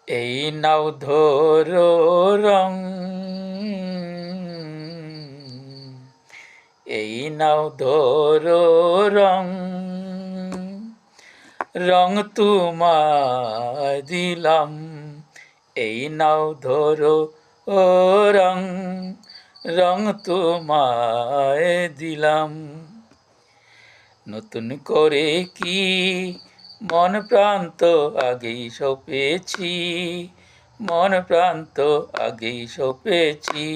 এই নাও ধরো রং, এই নাও ধরো রং, রং তোমায় দিলাম। এই নাও ধরো ও রং, রং তোমায় দিলাম। নতুন করে কি মন প্রান্ত আগেই সপেছি, মন প্রান্ত আগেই সপেছি।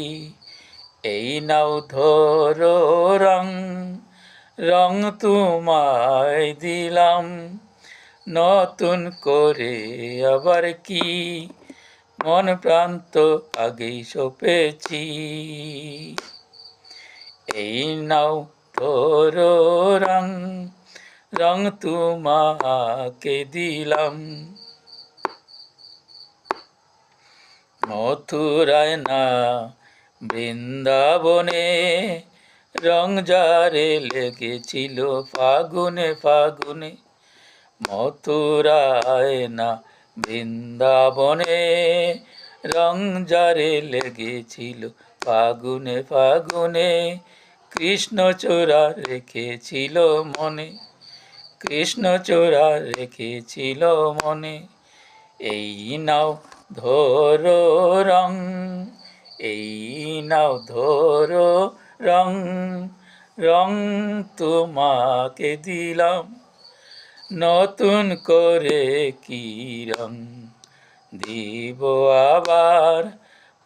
এই নাও ধরো রং, রং তোমায় দিলাম। নতুন করে আবার কি মন প্রান্ত আগেই সপেছি। এই নাও ধরো রং, রং তোমাকে দিলাম। মথুরায় না বৃন্দাবনে রং যারে লেগেছিল ফাগুনে ফাগুনে। মথুরায় না বৃন্দাবনে রং যারে লেগেছিল ফাগুনে ফাগুনে। কৃষ্ণচূড়া রেখেছিল মনে, কৃষ্ণচূড়া রেখেছিল মনে। এই নাও ধরো রং, এই নাও ধরো রং, রং তোমাকে দিলাম। নতুন করে কি রং দিব আবার,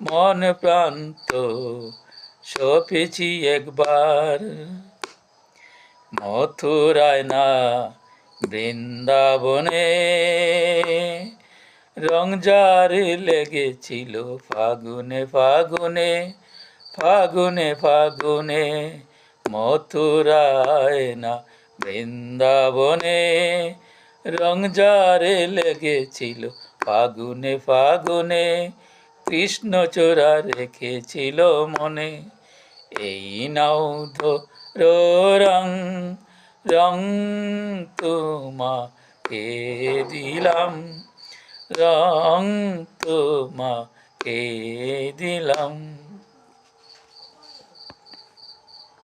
মন প্রান্ত সপেছি একবার। মথুরায় না বৃন্দাবনে রং যারে লেগেছিল ফাগুনে ফাগুনে, ফাগুনে ফাগুনে। মথুরায় না বৃন্দাবনে রং যারে লেগেছিল ফাগুনে ফাগুনে। কৃষ্ণচূড়া রেখেছিল মনে। এই নাও ধরো রং, রং তোমাকে দিলাম, রং তোমাকে দিলাম।